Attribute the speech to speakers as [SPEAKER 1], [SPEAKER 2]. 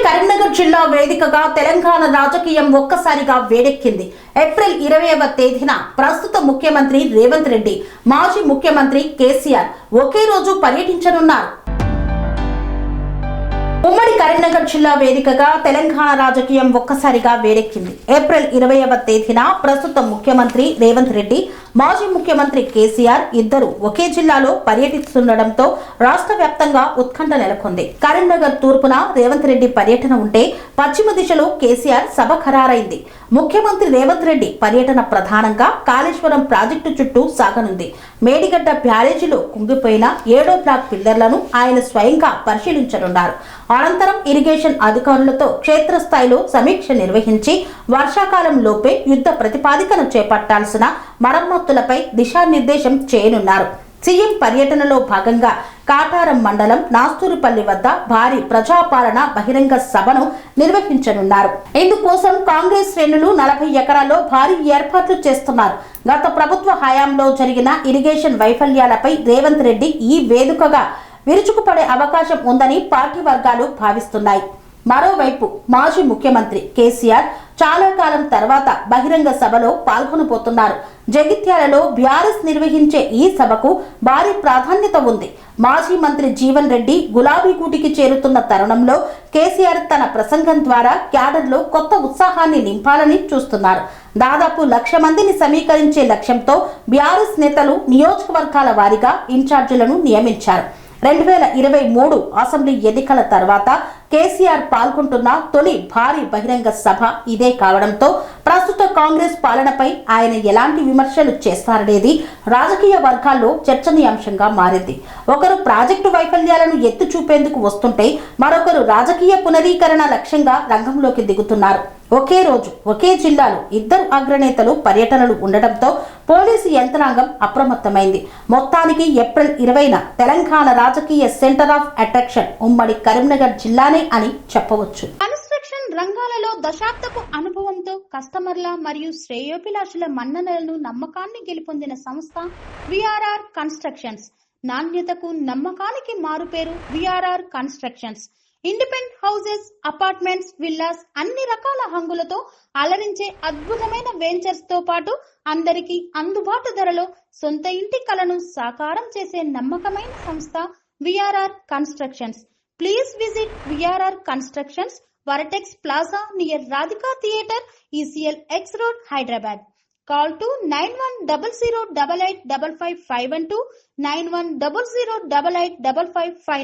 [SPEAKER 1] కరీంనగర్ జిల్లా వేదికగా తెలంగాణ రాజకీయం ఒక్కసారిగా వేడెక్కింది. ఏప్రిల్ 20వ తేదీన ప్రస్తుత ముఖ్యమంత్రి రేవంత్ రెడ్డి, మాజీ ముఖ్యమంత్రి కేసీఆర్ ఒకే రోజు పర్యటించనున్నారు. ఉమ్మడి కరీంనగర్ జిల్లా వేదికగా తెలంగాణ రాజకీయం ఒక్కసారిగా వేడెక్కింది. ఏప్రిల్ 20వ తేదీన ప్రస్తుత ముఖ్యమంత్రి రేవంత్ రెడ్డి, మాజీ ముఖ్యమంత్రి కేసీఆర్ ఇద్దరు ఒకే జిల్లాలో పర్యటిస్తుండటంతో రాష్ట్ర వ్యాప్తంగా ఉత్కంఠ నెలకొంది. కరీంనగర్ తూర్పున రేవంత్ రెడ్డి పర్యటన ఉంటే పశ్చిమ దిశలో కేసీఆర్ సభ ఖరారైంది. ముఖ్యమంత్రి రేవంత్ రెడ్డి పర్యటన ప్రధానంగా కాళేశ్వరం ప్రాజెక్టు చుట్టూ సాగనుంది. మేడిగడ్డ బ్యారేజీలో కుంగిపోయిన 7వ బ్లాక్ పిల్లర్లను ఆయన స్వయంగా పరిశీలించనున్నారు. అనంతరం ఇరిగేషన్ అధికారులతో క్షేత్రస్థాయిలో సమీక్ష నిర్వహించి వర్షాకాలం లోపే యుద్ధ ప్రతిపాదికను చేపట్టాల్సిన మరమ్మతులపై దిశానిర్దేశం చేయనున్నారు. సీఎం పర్యటనలో భాగంగా కాటారం మండలం నాస్తూరుపల్లి వద్ద భారీ ప్రజాపాలన బహిరంగ సభను నిర్వహించనున్నారు. ఇందుకోసం కాంగ్రెస్ శ్రేణులు 40 ఎకరాల్లో భారీ ఏర్పాట్లు చేస్తున్నారు. గత ప్రభుత్వ హయాంలో జరిగిన ఇరిగేషన్ వైఫల్యాలపై రేవంత్ రెడ్డి ఈ వేదికగా విరుచుకుపడే అవకాశం ఉందని పార్టీ వర్గాలు భావిస్తున్నాయి. మరోవైపు మాజీ ముఖ్యమంత్రి కేసీఆర్ చాలా కాలం తర్వాత బహిరంగ సభలో పాల్గొనబోతున్నారు. జగిత్యాలలో బీఆర్ఎస్ నిర్వహించే ఈ సభకు భారీ ప్రాధాన్యత ఉంది. మాజీ మంత్రి జీవన్ రెడ్డి గులాబీగూటికి చేరుతున్న తరుణంలో కేసీఆర్ తన ప్రసంగం ద్వారా క్యాడర్లో కొత్త ఉత్సాహాన్ని నింపాలని చూస్తున్నారు. దాదాపు 1,00,000 మందిని సమీకరించే లక్ష్యంతో బీఆర్ఎస్ నేతలు నియోజకవర్గాల వారీగా ఇన్ఛార్జీలను నియమించారు. 2023 అసెంబ్లీ ఎన్నికల తర్వాత కేసీఆర్ పాల్గొంటున్న తొలి భారీ బహిరంగ సభ ఇదే కావడంతో ప్రస్తుత కాంగ్రెస్ పాలనపై ఆయన ఎలాంటి విమర్శలు చేస్తారనేది రాజకీయ వర్గాల్లో చర్చనీయాంశంగా మారింది. ఒకరు ప్రాజెక్టు వైఫల్యాలను ఎత్తి చూపేందుకు వస్తుంటే మరొకరు రాజకీయ పునరీకరణ లక్ష్యంగా రంగంలోకి దిగుతున్నారు. ఒకే రోజు ఒకే జిల్లాలో ఇద్దరు అగ్రనేతలు పర్యటనలు ఉండటంతో పోలీసు యంత్రాంగం అప్రమత్తమైంది. మొత్తానికి ఏప్రిల్ 20న తెలంగాణ రాజకీయ సెంటర్ ఆఫ్ అట్రాక్షన్ ఉమ్మడి కరీంనగర్ జిల్లానే అని చెప్పవచ్చు.
[SPEAKER 2] కన్స్ట్రక్షన్ రంగాలలో దశాబ్దపు అనుభవంతో కస్టమర్ల మరియు శ్రేయోభిలాషుల మన్ననలను నమ్మకాన్ని గెలుపొందిన సంస్థ విఆర్ఆర్ కన్స్ట్రక్షన్స్. నాణ్యతకు నమ్మకానికి మారుపేరు VRR constructions. Independent houses, apartments, villas అన్ని రకాల హంగులతో అలరించే అద్భుతమైన వెంచర్స్ తో పాటు అందరికీ అందుబాటు ధరలో సొంత ఇంటి కలను సాకారం చేసే నమ్మకమైన సంస్థ VRR constructions. Please visit VRR constructions, వరటెక్స్ plaza near Radhika theatre, ECL X Road, Hyderabad. Call to 910088555512 9100885555.